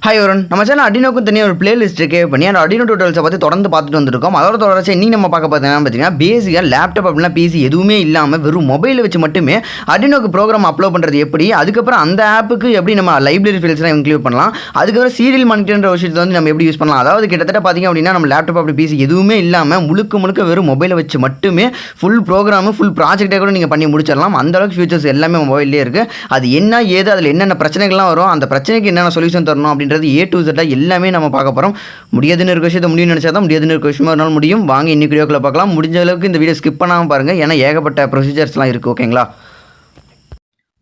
Hi ஒருன் நம்ம channel அடினோக்கும் தனியாக ஒரு பிளேலிஸ்ட் கிரியேட் பண்ணி அந்த அடினோ டியூட்டோரியல்ஸை பற்றி தொடர்ந்து பார்த்துட்டு வந்துருக்கோம். அதோட தொடர்ச்சி இன்னைக்கு நம்ம பார்க்க பார்த்தீங்கன்னா பேசிக்காக லேப்டாப் அப்படின்னா பிசி எதுவுமே இல்லாமல் வெறும் மொபைலை வச்சு மட்டுமே அடினோக்கு ப்ரோக்ராம் அப்லோட் பண்ணுறது எப்படி, அதுக்கப்புறம் அந்த ஆப்புக்கு எப்படி நம்ம லைப்ரரி ஃபைல்ஸ்லாம் இன்க்ளூட் பண்ணலாம், அதுக்கப்புறம் சீரியல் மானிட்டர்ன்ற விஷயத்தை வந்து நம்ம எப்படி யூஸ் பண்ணலாம். அதாவது கிட்டத்தட்ட பார்த்தீங்க அப்படின்னா நம்ம லேப்டாப் அப்படி பிசி எதுவுமே இல்லாமல் முழுக்க வெறும் மொபைலை வச்சு மட்டுமே ஃபுல் ப்ரோக்ராமு ஃபுல் ப்ராஜெக்டை கூட நீங்கள் பண்ணி முடிச்சிடலாம். அந்த அளவுக்கு ஃபியூச்சர்ஸ் எல்லாமே மொபைல்லேயே இருக்குது. அது என்ன ஏது, அதில் என்னென்ன பிரச்சனைகள்லாம் வரும், அந்த பிரச்சனைக்கு என்னென்ன சொல்யூஷன் தரணும் அப்படின்றது A to Z எல்லாமே நம்ம பார்க்க போகிறோம். முடியாதுன்னு இருக்க விஷயத்தை முடியும்னு நினச்சா தான் முடியாதுன்னு இருக்க விஷயமா இருந்தாலும் முடியும். வாங்க இன்னைக்கு வீடியோக்குள்ள பார்க்கலாம். முடிஞ்ச அளவுக்கு இந்த வீடியோ ஸ்கிப் பண்ணாமல் பாருங்கள், ஏன்னா ஏகப்பட்ட ப்ரொசீஜர்ஸ்லாம் இருக்குது. ஓகேங்களா?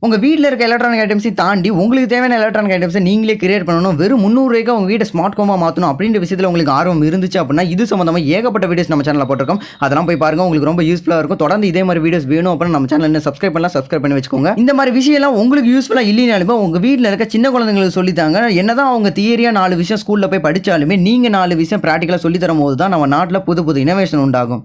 உங்கள் வீட்டில் இருக்க எலக்ட்ரானிக் ஐட்டம்ஸை தாண்டி உங்களுக்கு தேவையான எலக்ட்ரானிக் ஐட்டம்ஸை நீங்களே கிரியேட் பண்ணணும். வெறும் 300 ரூபாய்க்கு உங்கள் வீட்டை ஸ்மார்ட் ஹோமாக மாற்றணும் அப்படின்ற விஷயத்தில் உங்களுக்கு ஆர்வம் இருந்துச்சு அப்படின்னா இது சம்மந்தமாக ஏகப்பட்ட வீடியோஸ் நம்ம சேனலில் போட்டிருக்கோம். அதெல்லாம் போய் பாருங்கள், உங்களுக்கு ரொம்ப யூஸ்ஃபுல்லாக இருக்கும். தொடர்ந்து இதே மாதிரி வீடியோஸ் வேணும் அப்படின்னா நம்ம சேனல் என்ன சப்ஸ்கிரைப் பண்ணி வச்சுக்கோங்க. இந்த மாதிரி விஷயம்லாம் உங்களுக்கு யூஸ்ஃபுல்லாக இல்லைனாலுமே உங்கள் வீட்டில் இருக்க சின்ன குழந்தைங்களுக்கு சொல்லித்தாங்க. என்னதான் அவங்க தியரியாக 4 விஷயம் ஸ்கூலில் போய் படித்தாலுமே நீங்கள் 4 விஷயம் ப்ராக்டிக்கலாக சொல்லித்தரும் போது தான் நம்ம நாட்டில் புது இனோவேஷன் உண்டாகும்.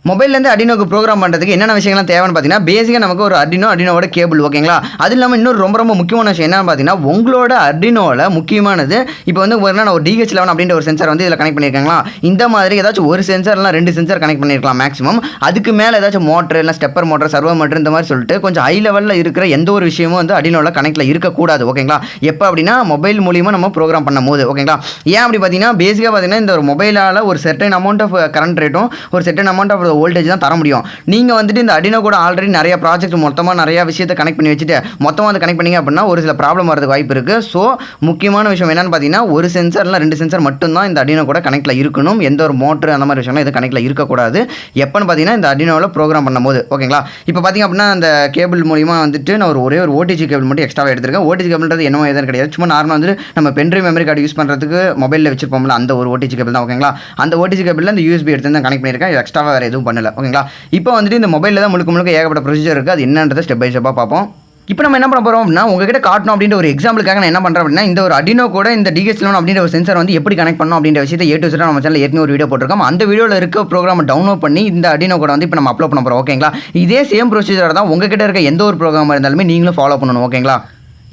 மொபைல்லேருந்து அடினோக்கு ப்ரோக்ராம் பண்ணுறதுக்கு என்னென்ன விஷயங்கள்லாம் தேவைன்னு பார்த்தீங்கன்னா பேசிக்காக நமக்கு ஒரு அடினோட கேபிள். ஓகேங்களா? அது இல்லாமல் இன்னொரு ரொம்ப முக்கியமான விஷயம் என்னென்னு பார்த்தீங்கன்னா உங்களோட அடினோவில் முக்கியமானது இப்போ வந்து நான் ஒரு DH11 அப்படின்ற ஒரு சென்சார் வந்து இதில் கனெக்ட் பண்ணியிருக்காங்களா. இந்த மாதிரி ஏதாச்சும் ஒரு சென்சார்லாம் 2 சென்சார் கனெக்ட் பண்ணியிருக்கலாம் மேக்ஸிமம். அதுக்கு மேலே ஏதாச்சும் மோட்டர் இல்லை ஸ்டெப்பர் மோட்டர் சர்வோ மோட்டர் இந்த மாதிரி சொல்லிட்டு கொஞ்சம் ஹை லெவலில் இருக்கிற எந்த ஒரு விஷயமும் வந்து அடினோவில் கனெக்டில் இருக்கக்கூடாது. ஓகேங்களா? எப்போ அப்படின்னா மொபைல் மூலியமாக நம்ம ப்ரோக்ராம் பண்ணும் போது. ஓகேங்களா? ஏன் அப்படி பார்த்தீங்கன்னா பேசிக்காக பார்த்தீங்கன்னா இந்த ஒரு மொபைலால் ஒரு செர்டன் அமௌண்ட் ஆஃப் கரண்ட் ரேட்டும் ஒரு செர்டன் அமௌண்ட் ஆஃப் வோல்டேஜ் தான் தர முடியும். நீங்கள் வந்துட்டு இந்த அடினோ கூட ஆல்ரெடி நிறைய ப்ராஜெக்ட் மொத்தமாக நிறைய விஷயத்தை கனெக்ட் பண்ணி வச்சுட்டு மொத்தமாக அதை கனெக்ட் பண்ணிங்க அப்படின்னா ஒரு சில ப்ராப்ளம் வரதுக்கு வாய்ப்பு இருக்குது. ஸோ முக்கியமான விஷயம் என்னென்னு பார்த்தீங்கன்னா ஒரு சென்சாரில் 2 சென்சார் மட்டும்தான் இந்த அடினோ கூட கனெக்டில் இருக்கணும். எந்த ஒரு மோட்டர் அந்த மாதிரி விஷயம்லாம் இது கனெக்டில் இருக்கக்கூடாது. எப்போன்னு பார்த்தீங்கன்னா இந்த அடினோவில் ப்ரோக்ராம் பண்ணும்போது. ஓகேங்களா? இப்போ பார்த்தீங்க அப்படின்னா அந்த கேபிள் மூலிமா வந்துட்டு நான் ஒரே ஒரு OTG கேபிள் மட்டும் எக்ஸ்ட்ராவாக எடுத்துருக்கேன். OTG கேபிள்ன்றது என்னவோ எதுவும் கிடையாது. சும்மா நார்மலாக வந்து நம்ம பென்ட்ரைவ் மெமரி கார்டு யூஸ் பண்ணுறதுக்கு மொபைலில் வச்சிருப்போம்ல அந்த ஒரு OTG கேபிள் தான். ஓகேங்களா? அந்த OTG கேபிளில் இந்த USB எடுத்து தான் கனெக்ட் பண்ணியிருக்கேன். எக்ஸ்ட்ராவாக வேறு எதுவும் பண்ணல. ஓகேங்களா? இப்போ வந்துட்டு இந்த மொபைலில் தான் முழுக்க ஏகப்பட்ட ப்ரொசீஜர் இருக்குது. அது என்னன்றதை ஸ்டெப் பை ஸ்டெப்பாக பார்ப்போம். இப்போ நம்ம என்ன பண்ண போகிறோம் அப்படின்னா உங்ககிட்ட காட்டணும் அப்படின்ற ஒரு எக்ஸாம்பிளுக்காக நான் என்ன பண்ணுறேன் அப்படின்னா இந்த ஒரு அடினோ கூட இந்த DH11 அப்படின்ற ஒரு சென்சார் வந்து எப்படி கனெக்ட் பண்ணணும் அப்படின்ற விஷயத்தை A to Z நம்ம சேனலில் ஏற்கனவே ஒரு வீடியோ போட்டிருக்கோம். அந்த வீடியோவில் இருக்க ப்ரோக்ராம் டவுன்லோட் பண்ணி இந்த அடினோ கூட வந்து இப்போ நம்ம அப்லோட் பண்ண போகிறோம். ஓகேங்களா? இதே சேம் ப்ரொசீஜர் தான் உங்ககிட்ட இருக்க எந்த ஒரு ப்ரோக்ராமாக இருந்தாலுமே நீங்களும் ஃபாலோ பண்ணணும். ஓகேங்களா?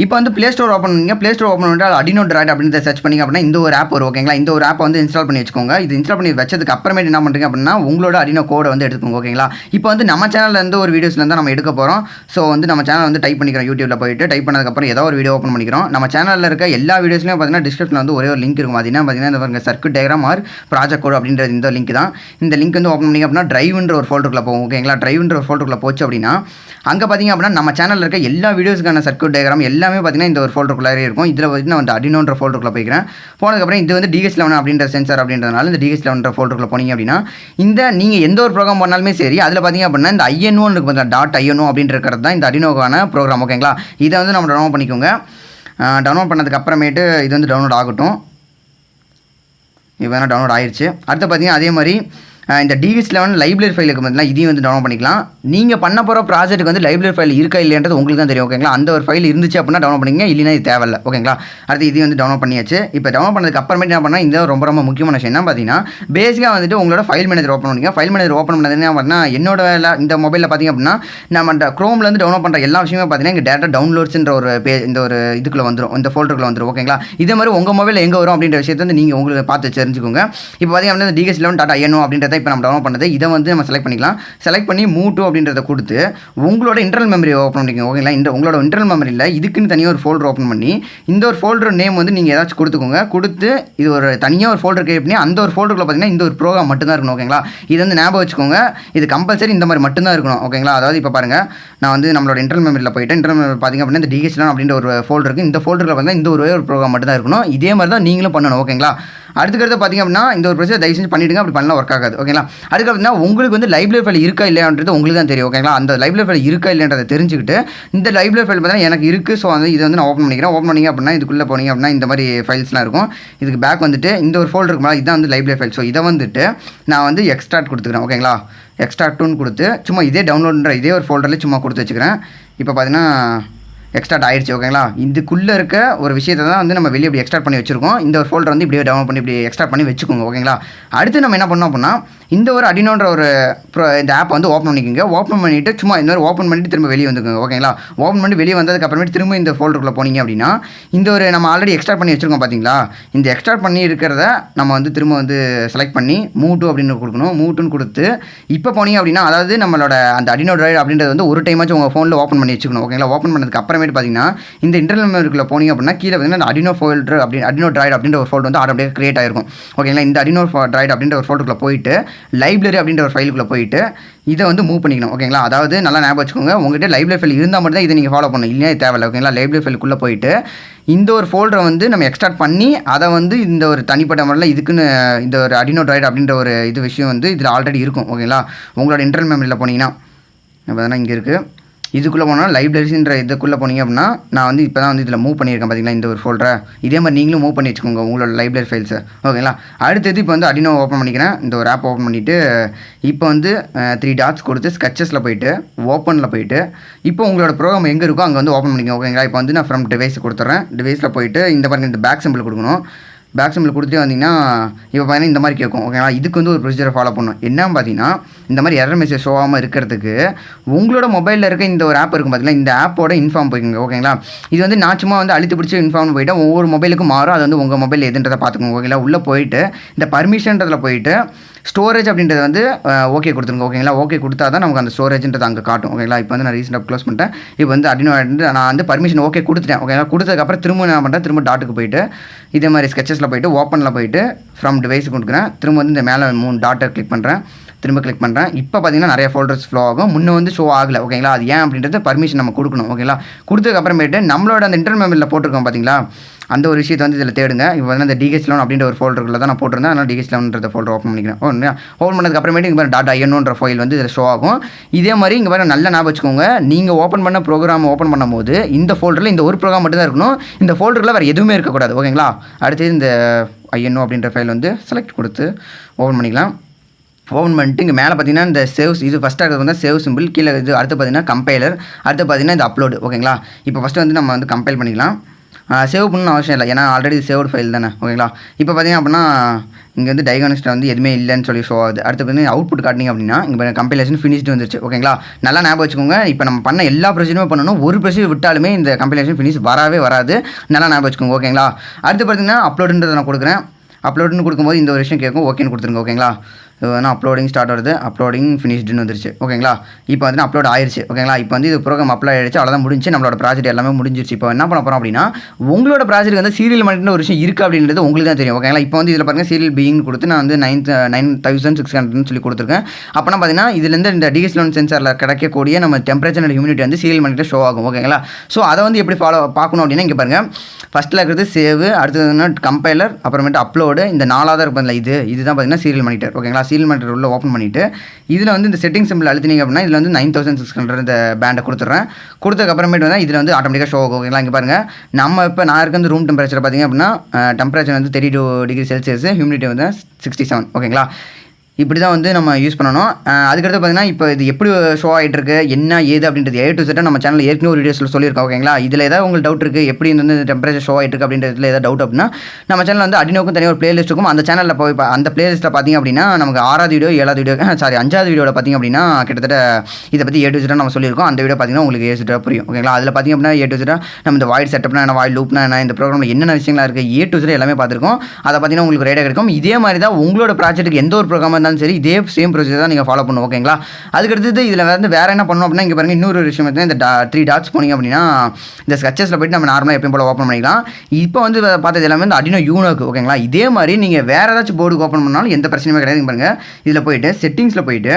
இப்போ வந்து ப்ளே ஸ்டோர் ஓப்பன் பண்ணிங்க. ப்ளே ஸ்டோர் ஓப்பன் பண்ணிட்டு அடினோ ட்ராய்ட் அப்படின்னு சர்ச் பண்ணிங்க அப்படின்னா இந்த ஒரு ஆப் வரும். ஓகேங்களா? இந்த ஒரு ஆப்பை வந்து இன்ஸ்டால் பண்ணி வச்சுக்கோங்க. இது இன்ஸ்டால் பண்ணி வச்சதுக்கு அப்புறமேட்டு என்ன பண்ணுறீங்க அப்படின்னா உங்களோட அடினோ கோடை வந்து எடுத்துக்கோங்க. ஓகேங்களா? இப்போ வந்து நம்ம சேனலில் இருந்து ஒரு வீடியோஸ்லேருந்து நம்ம எடுக்க போகிறோம். ஸோ வந்து நம்ம சேனல் வந்து டைப் பண்ணிக்கிறோம். யூடியூப்பில் போயிட்டு டைப் பண்ணதுக்கப்புறம் ஏதோ ஒரு வீடியோ ஓப்பன் பண்ணிக்கிறோம். நம்ம சேனலில் இருக்க எல்லா வீடியோஸ்லையும் பார்த்தீங்கன்னா டிஸ்கிரிப்ஷனில் வந்து ஒரே ஒரு லிங்க் இருக்கும். பார்த்தீங்கன்னா இந்த circuit diagram or project code அப்படின்றது இந்த லிங்க் தான். இந்த லிங்க் வந்து ஓப்பன் பண்ணிங்க அப்படின்னா டிரைவ்ன்ற ஒரு ஃபோல்டருக்குள்ள போகும். ஓகேங்களா? டிரைவ்ன்ற ஒரு ஃபோல்டருக்குள்ள போச்சு அப்படின்னா அங்கே பார்த்தீங்க அப்படின்னா நம்ம சேனலில் இருக்க எல்லா வீடியோஸ்க்கான சர்க்யூட் டயக்ராம் எல்லாமே பார்த்தீங்கன்னா இந்த ஒரு ஃபோல்டருக்குள்ளாரே இருக்கும். இதில் வந்து நான் வந்து அடினோன்ற ஃபோல்டருக்குள்ள போய்க்கிறேன். போனதுக்கப்புறம் இது வந்து DH11 அப்படின்ற சென்சார் அப்படின்றதுனால இந்த DH11 ஃபோல்டருக்குள்ள போனீங்க அப்படின்னா இந்த நீங்கள் எந்த ஒரு ப்ரோக்ராம் பண்ணாலுமே சரி அதில் பார்த்தீங்க அப்படின்னா இந்த INO இருக்கு பார்த்தீங்கன்னா .INO அப்படின்ற இருக்கிறது தான் இந்த அடினோக்கான ப்ரோக்ராம். ஓகேங்களா? இதை வந்து நம்ம டவுன்லோட் பண்ணிக்கோங்க. டவுன்லோட் பண்ணதுக்கு அப்புறமேட்டு இது வந்து டவுன்லோட் ஆகட்டும். இப்போ வேணால் டவுன்லோட் ஆயிடுச்சு. அடுத்து பார்த்தீங்கன்னா அதே மாதிரி இந்த DH11 லைப்ரரி ஃபைல் இருக்குது பார்த்தீங்கன்னா இதையும் வந்து டவுன்லோட் பண்ணிக்கலாம். நீங்கள் பண்ண போகிற ப்ராஜெக்ட்டுக்கு வந்து லைப்ரரி ஃபைல் இருக்கா இல்லைன்றது உங்களுக்கு தான் தெரியும். ஓகேங்களா? அந்த ஒரு ஃபைல் இருந்துச்சு அப்படின்னா டவுன்லோட் பண்ணிங்க, இல்லைனா இது தேவையில்லை. ஓகேங்களா? அடுத்து இதையும் வந்து டவுன்லோட் பண்ணியாச்சு. இப்போ டவுன்லோட் பண்ணதுக்கு அப்புறமேட்டு என்ன பண்ணால் இந்த ரொம்ப முக்கியமான விஷயம் என்ன பார்த்தீங்கன்னா பேசிக்காக வந்துட்டு உங்களோட ஃபைல் மேனேஜர் ஓப்பன் பண்ணிங்க. ஃபைல் மேனேஜர் ஓப்பன் பண்ணது என்ன பண்ணால் என்னோட இந்த மொபைலில் பார்த்திங்க அப்படின்னா நம்ம அந்த க்ரோம்லேருந்து டவுன்லோட் பண்ணுற எல்லா விஷயமே பார்த்தீங்கன்னா இங்கே டேட்டா டவுன்லோட்ஸ்ன்ற ஒரு இந்த ஒரு இதுக்குள்ளே வந்துடும், இந்த ஃபோல்டருக்குள்ள வந்துடும். ஓகேங்களா? இதே மாதிரி உங்கள் மொபைலில் எங்கே வரும் அப்படின்ற விஷயத்தை வந்து நீங்கள் உங்களுக்கு பார்த்து தெரிஞ்சுக்கோங்க. இப்போ பார்த்தீங்க அப்படின்னா இந்த DH11.INO அப்படின்றத இப்போ நம்ம டவுன்லோட் பண்ணது இதை வந்து நம்ம செலக்ட் பண்ணிக்கலாம். செலக்ட் பண்ணி மூவ் டு அப்படின்றத கொடுத்து உங்களோட இன்டர்னல் மெமரி ஓப்பன் பண்ணிக்கோங்க. ஓகேங்களா? உங்களோட இன்டர்னல் மெமரியில் இதுக்குன்னு தனியாக ஒரு ஃபோல்டர் ஓப்பன் பண்ணி இந்த ஒரு ஃபோல்டர் நேம் வந்து நீங்கள் ஏதாச்சும் கொடுத்துக்கோங்க. கொடுத்து இது ஒரு தனியாக ஒரு ஃபோல்டர் கிரியேட் பண்ணி அந்த ஒரு ஃபோல்டருக்குள்ள பார்த்தீங்கன்னா இந்த ஒரு ப்ரோக்ராம் மட்டும்தான் இருக்கணும். ஓகேங்களா? இது வந்து ஞாபகம் வச்சுக்கோங்க. இது கம்பல்சரி இந்த மாதிரி மட்டும்தான் இருக்கணும். ஓகேங்களா? அதாவது இப்போ பாருங்கள், நான் வந்து நம்மளோட இன்டர்னல் மெமரியில் போயிட்டு இன்டர்னல் மெமரி பார்த்திங்க அப்படின்னா இந்த DH11 அப்படின்ற ஒரு ஃபோல்டர் இருக்குது. இந்த ஃபோல்டரில் பார்த்தீங்கன்னா இந்த ஒரு ப்ரோக்ராம் மட்டும்தான் இருக்கணும். இதே மாதிரி தான் நீங்களும் பண்ணணும். ஓகேங்களா? அடுத்துக்கிறது பார்த்திங்க அப்படின்னா இந்த ஒரு ப்ரொசீஜர் தயவு செஞ்சு பண்ணிவிடுங்க. அப்படி பண்ணலாம் ஒர்க் ஆகாது. ஓகேங்களா? அதுக்கு அப்படின்னா உங்களுக்கு வந்து லைப்ரரி ஃபைல் இருக்கா இல்லையான்றது உங்களுக்கு தான் தெரியும். ஓகேங்களா? அந்த லைப்ரரி ஃபைல் இருக்கா இல்லைன்றதை தெரிஞ்சுக்கிட்டு இந்த லைப்ரரி ஃபைல் பார்த்தீங்கன்னா எனக்கு இருக்குது. ஸோ வந்து இதை வந்து நான் ஓப்பன் பண்ணிக்கிறேன். ஓப்பன் பண்ணிங்க அப்படின்னா இதுக்குள்ளே போனீங்க அப்படின்னா இந்த மாதிரி ஃபைல்ஸ்லாம் இருக்கும். இதுக்கு பேக் வந்துட்டு இந்த ஒரு ஃபோல்டர் இருக்குமா, இதுதான் வந்து லைப்ரரி ஃபைல். ஸோ இதை வந்துட்டு நான் வந்து எக்ஸ்ட்ராக்ட் கொடுத்துக்கிறேன். ஓகேங்களா? எக்ஸ்ட்ராக்ட்னு கொடுத்து சும்மா இதே டவுன்லோடுன்ற இதே ஒரு ஃபோல்டரில் சும்மா கொடுத்து வச்சுக்கிறேன். இப்போ பார்த்தீங்கன்னா எக்ஸ்ட்ராக்ட் ஆயிடுச்சு. ஓகேங்களா? இதுக்குள்ளே இருக்க ஒரு விஷயத்தை தான் வந்து நம்ம வெளியே இப்படி எக்ஸ்ட்ராக்ட் பண்ணி வச்சுருக்கோம். இந்த ஒரு ஃபோல்டர் வந்து இப்படியே டவுன்லோட் பண்ணி இப்படி எக்ஸ்ட்ராக்ட் பண்ணி வச்சுக்கோங்க. ஓகேங்களா? அடுத்து நம்ம என்ன பண்ணோம் அப்படின்னா இந்த ஒரு அடினோன்ற ஒரு இந்த ஆப் வந்து ஓப்பன் பண்ணிக்கோங்க. ஓப்பன் பண்ணிவிட்டு சும்மா இந்த மாதிரி ஓப்பன் பண்ணிட்டு திரும்ப வெளியே வந்துக்கோங்க. ஓகேங்களா? ஓப்பன் பண்ணி வெளியே வந்ததுக்கப்புறமேட்டு திரும்ப இந்த ஃபோல்டருக்குள்ளே போனீங்க அப்படின்னா இந்த ஒரு நம்ம ஆல்ரெடி எக்ஸ்ட்ராக்ட் பண்ணி வச்சுருக்கோம் பார்த்தீங்களா? இந்த எக்ஸ்ட்ராக்ட் பண்ணி இருக்கிறத நம்ம வந்து திரும்ப வந்து செலக்ட் பண்ணி மூவ் டு அப்படின்னு கொடுக்கணும். மூவ் டுன்னு கொடுத்து இப்போ போனீங்க அப்படின்னா அதாவது நம்மளோட அந்த அடினோ ட்ராய்டு அப்படின்றது வந்து ஒரு டைமாச்சும் உங்கள் ஃபோனில் ஓப்பன் பண்ணி வச்சுக்கணும். ஓகேங்களா? ஓப்பன் பண்ணதுக்கு அப்புறமேட்டு பார்த்தீங்கன்னா இந்த இன்டர்னல் மெமரிக்குள்ளே போனீங்க அப்படின்னா கீழே பார்த்தீங்கன்னா அந்த அடினோ ஃபோல்டர் அடினோ ட்ராய்டு அப்படின்ற ஒரு ஃபோல்டர் வந்து ஆட்டோமேட்டிக்காக கிரியேட் ஆயிருக்கும். ஓகேங்களா? இந்த அடினோ ட்ராய்டு அப்படின்ற ஒரு ஃபோல்டருக்குள்ளே போயிட்டு லைப்ரரி அப்படின்ற ஒரு ஃபைலுக்குள்ளே போயிட்டு இதை வந்து மூவ் பண்ணிக்கணும். ஓகேங்களா? அதாவது நல்லா ஞாபகம் வச்சுக்கோங்க, உங்கள்கிட்ட லைப்ரரி ஃபைல் இருந்தால் மட்டும் தான் இதை நீங்கள் ஃபாலோ பண்ணணும், இல்லையா தேவையில்லை. ஓகேங்களா? லைப்ரரி ஃபைலுக்குள்ளே போயிட்டு இந்த ஒரு ஃபோல்டரை வந்து நம்ம எக்ஸ்ட்ராக்ட் பண்ணி அதை வந்து இந்த ஒரு தனிப்பட்ட முறையில் இதுக்குன்னு இந்த ஒரு அடினோ ட்ராய்டு அப்படின்ற ஒரு இது விஷயம் வந்து இதில் ஆல்ரெடி இருக்கும். ஓகேங்களா? உங்களோட இன்டர்னல் மெமரியில் போனீங்கன்னா பார்த்தீங்கன்னா இங்கே இருக்குது. இதுக்குள்ளே போனால் லைப்ரரிஸ்ன்ற இதுக்குள்ளே போனீங்க அப்படின்னா நான் வந்து இப்போ தான் வந்து இதில் மூவ் பண்ணியிருக்கேன் பார்த்தீங்களா இந்த ஒரு ஃபோல்டரை. இதே மாதிரி நீங்களும் மூவ் பண்ணி வச்சுக்கோங்க உங்களோட லைப்ரரி ஃபைல்ஸை. ஓகேங்களா? அடுத்தது இப்போ வந்து அடினோ ஓப்பன் பண்ணிக்கிறேன். இந்த ஒரு ஆப் ஓப்பன் பண்ணிவிட்டு இப்போ வந்து 3 டாட்ஸ் கொடுத்து ஸ்கெச்சஸில் போயிட்டு ஓப்பனில் போயிட்டு இப்போ உங்களோட ப்ரோக்ராம் எங்கே இருக்கோ அங்கே வந்து ஓப்பன் பண்ணிக்கோங்க. ஓகேங்களா? இப்போ வந்து நான் ஃப்ரம் டிவைஸ் கொடுத்துட்றேன். டிவைஸில் போயிட்டு இந்த பாருங்க இந்த பேக் சிம்பிள் கொடுக்கணும். பேக் சிம்பிள் கொடுத்துட்டு வந்தீங்கன்னா இப்போ பார்த்தீங்கன்னா இந்த மாதிரி கேட்கும். ஓகேங்களா? இதுக்கு வந்து ஒரு ப்ரொசீஜரை ஃபாலோ பண்ணணும். என்னன்னு பார்த்தீங்கன்னா இந்த மாதிரி எரர் மெசேஜ் ஷோ ஆகாமல் இருக்கிறதுக்கு உங்களோட மொபைலில் இருக்க இந்த ஒரு ஆப் இருக்கும் பார்த்தீங்களா, இந்த ஆப்போட இன்ஃபார்ம் போய்க்குங்க. ஓகேங்களா? இது வந்து நான் சும்மா வந்து அழுத்தி பிடிச்சி இன்ஃபார்ம் போயிட்டு ஒவ்வொரு மொபைலுக்கும் மாறும். அது வந்து உங்கள் மொபைல் எதுன்றதை பார்த்துக்கோங்க. ஓகேங்களா? உள்ளே போயிட்டு இந்த பர்மிஷன்றதில் போயிட்டு ஸ்டோரேஜ் அப்படின்றது வந்து ஓகே கொடுத்துருங்க. ஓகேங்களா? ஓகே கொடுத்தா தான் நமக்கு அந்த ஸ்டோரேஜ்ன்றது அங்கே காட்டும். ஓகேங்களா? இப்போ வந்து நான் ரீசெண்டாக க்ளோஸ் பண்ணிட்டேன். இப்போ வந்து அடினோ நான் வந்து பர்மிஷன் ஓகே கொடுத்துட்டேன். ஓகேங்களா? கொடுத்ததுக்கப்புறம் திரும்ப நான் பண்ணுறேன், திரும்ப டாட்டுக்கு போயிட்டு இதே மாதிரி ஸ்கெச்சஸில் போயிட்டு ஓப்பனில் போயிட்டு ஃப்ரம் டிவைஸ் கொடுக்குறேன். திரும்ப வந்து இந்த மேலே 3 டாட்டை கிளிக் பண்ணுறேன். திரும்ப கிளிக் பண்ணுறேன். இப்போ பார்த்தீங்கன்னா நிறைய ஃபோல்டர்ஸ் ஃப்ளோ ஆகும். முன்னே வந்து ஷோ ஆகலை. ஓகேங்களா? அது ஏன் அப்படின்றது பர்மிஷன் நம்ம கொடுக்கணும். ஓகேங்களா? கொடுத்ததுக்கப்புறமேட்டு நம்மளோட அந்த இன்டர்னல் மெமரியில் போட்டிருக்கோம் பார்த்தீங்களா, அந்த ஒரு விஷயத்தை வந்து இதில் தேடுங்க. இப்போ வந்து அந்த DH11 அப்படின்ற ஒரு ஃபோல்டருக்குள்ள தான் நான் போட்டிருந்தேன். அதனால் DH11 ஃபோல்டர் ஓப்பன் பண்ணிக்கிறேன். ஓப்பன் பண்ணதுக்கு அப்புறமேட்டு இங்கே பாருங்க .inoன்ற ஃபைல் வந்து இதில் ஷோ ஆகும். இதே மாதிரி இங்கே பாருங்க நல்லா ஞாபகம் வச்சுக்கோங்க, நீங்கள் ஓப்பன் பண்ண ப்ரோக்ராம் ஓப்பன் பண்ணும்போது இந்த ஃபோல்டரில் இந்த ஒரு ப்ரோக்ராம் மட்டும் தான் இருக்கணும். இந்த ஃபோல்டரில் வேறு எதுவுமே இருக்கக்கூடாது. ஓகேங்களா? அடுத்து இந்த INO அப்படின்ற ஃபைல் வந்து செலக்ட் கொடுத்து ஓப்பன் பண்ணிக்கலாம். ஓப்பன் பண்ணிட்டு இங்கே மேலே பார்த்தீங்கன்னா இந்த சேவ்ஸ் இது ஃபஸ்ட்டாக இருக்கிறது வந்து சேவ் சிம்பிள், கீழே இது அடுத்து பார்த்தீங்கன்னா கம்பைலர், அடுத்து பார்த்தீங்கன்னா இந்த அப்லோடு. ஓகேங்களா? இப்போ ஃபஸ்ட்டு வந்து நம்ம வந்து கம்பைல் பண்ணிக்கலாம். சேவ் பண்ணணும் அவசியம் இல்லை, ஏன்னா ஆல்ரெடி சேவ்டு ஃபைல் தானே. ஓகேங்களா? இப்போ பார்த்தீங்க அப்படின்னா இங்கே வந்து டயக்னாஸ்டில் வந்து எதுவுமே இல்லைன்னு சொல்லி ஷோ ஆகுது. அடுத்து வந்து அவுட்புட் காட்டினீங்க அப்படின்னா இங்கே கம்பைலேஷன் ஃபினிஷ்டு வந்துருச்சு. ஓகேங்களா? நல்லா ஞாபகம் வச்சுக்கோங்க, இப்போ நம்ம பண்ண எல்லா ப்ரொசீஜருமே பண்ணணும். ஒரு ப்ரொசீஜர் விட்டாலுமே இந்த கம்பைலேஷன் ஃபினிஷ் வராது. நல்லா ஞாபகம் வச்சுக்கோங்க. ஓகேங்களா? அடுத்து பார்த்தீங்கன்னா அப்லோடுன்றதை நான் கொடுக்குறேன். அப்லோடுன்னு கொடுக்கும்போது இந்த ஒரு விஷயம் கேட்கும், ஓகேன்னு கொடுத்துருங்க. ஓகேங்களா? நான் அப்லோடிங் ஸ்டார்ட் வருது, அப்லோடிங் ஃபினிஷ்டுன்னு வந்துருச்சு. ஓகேங்களா? இப்போ வந்து அப்லோட் ஆயிடுச்சு. ஓகேங்களா? இப்போ வந்து இது ப்ரோக்ராம் அப்லோட் ஆயிடுச்சு, அவ்வளோதான் முடிஞ்சு, நம்மளோட ப்ராஜெக்ட் எல்லாமே முடிஞ்சிருச்சு. இப்போ என்ன பண்ண போகிறோம் அப்படின்னா உங்களோட ப்ராஜெக்ட் வந்து சீரியல் மானிட்டர்னு ஒரு விஷயம் இருக்குது அப்படின்றது உங்களுக்கு தான் தெரியும். ஓகேங்களா? இப்போ வந்து இதில் பாருங்கள் சீரியல் பீயிங் கொடுத்து நான் வந்து 9600 சொல்லி கொடுத்துருக்கேன். அப்போனா பார்த்தீங்கன்னா இதுலேருந்து இந்த DH11 சென்சாரில் கிடைக்கக்கூடிய நம்ம டெம்பரேச்சர் அண்ட் ஹியூமிடிட்டி வந்து சீரியல் மானிட்டர் ஷோ ஆகும். ஓகேங்களா? ஸோ அதை வந்து எப்படி பார்க்கணும் அப்படின்னா இங்கே பாருங்கள், ஃபஸ்ட்டில் இருக்கிறது சேவ், அடுத்தது கம்பைலர், அப்புறமேட்டு அப்லோடு, இந்த 4வது இருப்பதில்ல இதுதான் பார்த்தீங்கன்னா சீரியல் மானிட்டர். ஓகேங்களா? சீரியல் மானிட்டர் உள்ள ஓப்பன் பண்ணிவிட்டு இதில் வந்து இந்த செட்டிங் சிம்பிள் அழுத்தினீங்க அப்படின்னா இதில் வந்து 9600 இந்த பேண்டை கொடுத்துட்றேன். கொடுத்ததுக்கப்புறமேட்டு வந்து இதில் வந்து ஆட்டோமேட்டிக்காக ஷோ ஆகும். ஓகேங்களா? இங்கே பாருங்கள், நம்ம இப்போ நான் இருக்க வந்து ரூம் டெம்பரேச்சர் பார்த்திங்க அப்படின்னா டெம்பரேச்சர் வந்து 32 டிகிரி செல்சியஸ், ஹியூமிடிட்டி வந்து 67. ஓகேங்களா? இப்படி தான் வந்து நம்ம யூஸ் பண்ணணும். அதுக்கடுத்து பார்த்தீங்கன்னா இப்போ இது எப்படி ஷோ ஆகிட்டு இருக்கு என்ன ஏது அப்படின்றது A to Z நம்ம சேனலில் ஏற்கனவே ஒரு வீடியோஸில் சொல்லியிருக்கோம். ஓகேங்களா? இதில் ஏதாவது உங்களுக்கு டவுட் இருக்குது, எப்படி வந்து டெம்பரேச்சர் ஷோ ஆகிட்டு இருக்கு அப்படின்றதுல ஏதாவது டவுட் அப்படின்னா நம்ம சேனலில் வந்து அடினோக்கும் தனியாக ஒரு பிளேலிஸ்ட் இருக்கும். அந்த சேனலில் போய் அந்த பிளேலிஸ்ட்டில் பார்த்திங்க அப்படின்னா நமக்கு 6வது வீடியோ 7வது வீடியோ 5வது வீடியோவில் பார்த்திங்க அப்படின்னா கிட்டத்தட்ட இதை பற்றி A to Z நம்ம சொல்லியிருக்கோம். அந்த வீடியோ பார்த்திங்கன்னா உங்களுக்கு A to Z புரியும். ஓகேங்களா? அதில் பார்த்திங்க அப்படின்னா A to Z நம்ம இந்த வாய்ட் செட்டப்னா என்ன, வாய்ட் லூப்னா என்ன, இந்த ப்ரோக்ராமில் என்னென்ன விஷயங்களா இருக்குது A to Z எல்லாமே பார்த்துருக்கோம். அதை பார்த்திங்கன்னா உங்களுக்கு ரேடாக கிடைக்கும். இதே மாதிரி தான் உங்களோட ப்ராஜெக்ட்டுக்கு எந்த ஒரு ப்ரோக்ராமாக இருந்தாலும் சரி இதே சேம் ப்ரொசீஜர் தான் நீங்கள் ஃபாலோ பண்ணணும். ஓகேங்களா? அதுக்கடுத்து இதில் வந்து வேறு என்ன பண்ணணும் அப்படின்னா இங்கே பாருங்கள் இன்னொரு விஷயம் வந்து இந்த 3 டாட்ஸ் போனீங்க அப்படின்னா இந்த ஸ்கெச்சஸில் போய்ட்டு நம்ம நார்மலாக எப்பயும் போல் ஓப்பன் பண்ணிக்கலாம். இப்போ வந்து பார்த்தது எல்லாமே இந்த அடினோ யூனோக்கு. ஓகேங்களா? இதே மாதிரி நீங்கள் வேறு ஏதாச்சும் போர்டுக்கு ஓப்பன் பண்ணாலும் எந்த பிரச்சனையுமே கிடையாது. பாருங்கள் இதில் போய்ட்டு செட்டிங்ஸில் போய்ட்டு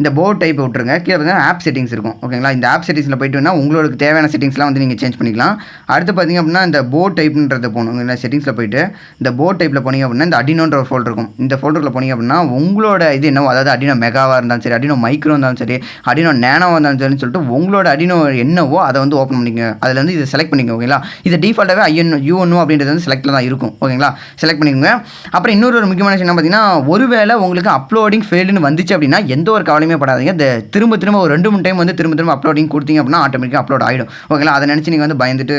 இந்த போர்ட் டைப் விட்டுருங்க. கீழே பார்த்தீங்கன்னா ஆப் செட்டிங்ஸ் இருக்கும். ஓகேங்களா? இந்த ஆப் செட்டிங்ஸில் போய்ட்டுனா உங்களுக்கு தேவையான செட்டிங்ஸ்லாம் வந்து நீங்கள் சேஞ்ச் பண்ணிக்கலாம். அடுத்து பார்த்திங்க அப்படின்னா இந்த போர்ட் டைப்ன்றது போகணும். இல்லை செட்டிங்ஸில் போய்ட்டு இந்த போர்ட் டைப்பில் போனீங்க அப்படின்னா இந்த அடினோன்ற ஒரு ஃபோல்டர் இருக்கும். இந்த ஃபோல்டரில் போனீங்க அப்படின்னா உங்களோட இது என்னவோ, அதாவது அடினோ மெகாவாக இருந்தாலும் சரி, அடினோ மைக்ரோ இருந்தாலும் சரி, அடினோ நேனோவாக இருந்தாலும் சரின்னு சொல்லிட்டு உங்களோட அடினோ என்னவோ அதை வந்து ஓப்பன் பண்ணிங்க. அதில் வந்து இதை செலக்ட் பண்ணிக்கோங்க. ஓகேங்களா? இது டிஃபால்ட்டாகவே UNO அப்படின்றது வந்து செலக்டில் தான் இருக்கும். ஓகேங்களா? செலக்ட் பண்ணிக்கோங்க. அப்புறம் இன்னொரு முக்கியமான விஷயம் என்ன பார்த்தீங்கன்னா ஒருவேளை உங்களுக்கு அப்லோடிங் ஃபெயில்டுன்னு வந்துச்சு அப்படின்னா எந்த ஒரு கவலை கவலையுமே படாதீங்க. திரும்ப ஒரு 2-3 டைம் வந்து திரும்ப அப்லோடிங் கொடுத்தீங்க அப்படின்னா ஆட்டோமேட்டிக்காக அப்லோட் ஆகிடும். ஓகேங்களா? அதை நினச்சி நீங்கள் வந்து பயந்துட்டு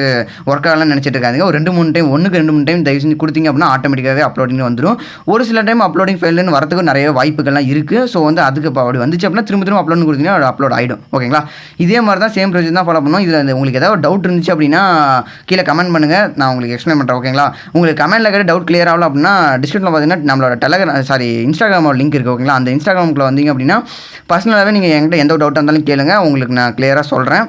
ஒர்க் ஆகலாம் நினச்சிட்டு இருக்காதீங்க. ஒரு 2-3 டைம் 1-2 டைம் தயவு செஞ்சு கொடுத்தீங்க அப்படின்னா ஆட்டோமேட்டிக்காகவே அப்லோடிங் வந்துடும். ஒரு சில டைம் அப்லோடிங் ஃபெயில்னு வரதுக்கு நிறைய வாய்ப்புகள்லாம் இருக்குது. ஸோ வந்து அதுக்கு இப்போ அப்படி வந்துச்சு அப்படின்னா திரும்ப அப்லோட் கொடுத்தீங்கன்னா அப்லோட் ஆகிடும். ஓகேங்களா? இதே மாதிரி தான் சேம் ப்ரொசீஜர் தான் ஃபாலோ பண்ணணும். இதில் உங்களுக்கு ஏதாவது டவுட் இருந்துச்சு அப்படின்னா கீழே கமெண்ட் பண்ணுங்கள், நான் உங்களுக்கு எக்ஸ்பிளைன் பண்ணுறேன். ஓகேங்களா? உங்களுக்கு கமெண்ட்டில் கேட்டு டவுட் கிளியர் ஆகலாம் அப்படின்னா டிஸ்கிரிப்ஷனில் பார்த்தீங்கன்னா நம்மளோட இன்ஸ்டாகிராமோட லிங்க் இருக்குது. ஓகேங்களா? அந்த இன்ஸ்டாகிராமுக்குள்ள வந்தீங்க அப்படின்னா பர்சனலாகவே நீங்கள் என்கிட்ட எந்த டவுட்டாக இருந்தாலும் கேளுங்க, உங்களுக்கு நான் கிளியராக சொல்கிறேன்.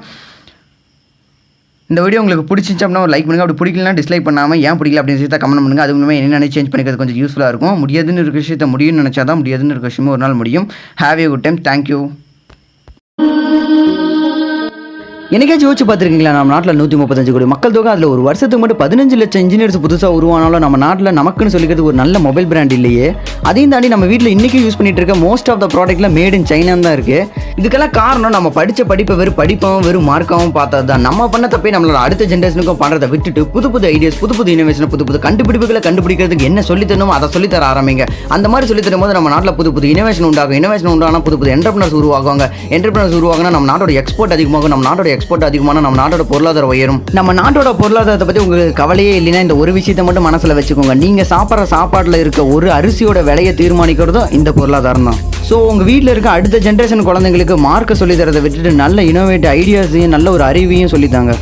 இந்த வீடியோ உங்களுக்கு பிடிச்சிச்சு அப்படின்னா ஒரு லைக் பண்ணுங்கள். அப்படி பிடிக்கலனா டிஸ்லைக் பண்ணாமல் ஏன் பிடிக்கல அப்படின்னு சொல்லி கமெண்ட் பண்ணுங்கள். அது மூலமாக என்ன சேஞ்ச் பண்ணிக்கிறது கொஞ்சம் யூஸ்ஃபுல்லாக இருக்கும். முடியாதுன்னு இருக்க விஷயத்தை முடியும்னு நினச்சா தான் முடியாதுன்னு இருக்க விஷயமும் ஒரு நாள் முடியும். Have A good time. Thank you. என்னைக்காச்சும் யோசிச்சு பார்த்துருக்கீங்களா? நம்ம நாட்டில் 135 கோடி மக்கள் தொகை, அதில் ஒரு வருஷத்துக்கு மட்டும் 15 லட்சம் இன்ஜினியர்ஸ் புதுசாக உருவானாலும் நம்ம நாட்டில் நமக்குன்னு சொல்லிக்கிறது ஒரு நல்ல மொபைல் பிராண்ட் இல்லையே. அதையும் தாண்டி நம்ம வீட்டில் இன்றைக்கி யூஸ் பண்ணிட்டு இருக்க மோஸ்ட் ஆஃப் த ப்ராடக்ட்டில் மேட் இன் சைனா தான் இருக்குது. இதுக்கெல்லாம் காரணம் நம்ம படித்த படிப்பை வெறும் மார்க்காகவும் பார்த்தது தான். நம்ம பண்ண தப்பே நம்மளோட அடுத்த ஜென்ரேஷனுக்கும் பண்ணுறதை விட்டுட்டு புது ஐடியாஸ், புது இனோவேஷன், புது கண்டுபிடிப்புகளை கண்டுபிடிக்கிறதுக்கு என்ன சொல்லித்தரணும் அதை சொல்லித்தர ஆரம்பிங்க. அந்த மாதிரி சொல்லித்தரும் போது நம்ம நாட்டில் புது இனோவேஷன் உண்டாகும். இனோவேஷன் உண்டானால் புது என்டர்பிரினர்ஸ் உருவாகுவாங்க. என்டர்பிரினர்ஸ் உருவாங்கன்னா நம்ம நாட்டோட எக்ஸ்போர்ட் அதிகமாகும். நம்ம நாட்டோட எக்ஸ்போர்ட் அதிகமான நம்ம நாட்டோட பொருளாதாரம் உயரும். நம்ம நாட்டோட பொருளாதாரத்தை பற்றி உங்களுக்கு கவலையே இல்லைன்னா இந்த ஒரு விஷயத்தை மட்டும் மனசில் வச்சுக்கோங்க. நீங்கள் சாப்பிட்ற சாப்பாட்டில் இருக்க ஒரு அரிசியோட விலையை தீர்மானிக்கிறதும் இந்த பொருளாதாரம் தான். ஸோ உங்கள் வீட்டில் இருக்க அடுத்த ஜென்ரேஷன் குழந்தைங்களுக்கு மார்க்கை சொல்லி தரதை விட்டுட்டு நல்ல இனோவேட்டிவ் ஐடியாஸையும் நல்ல ஒரு அறிவையும் சொல்லித்தாங்க.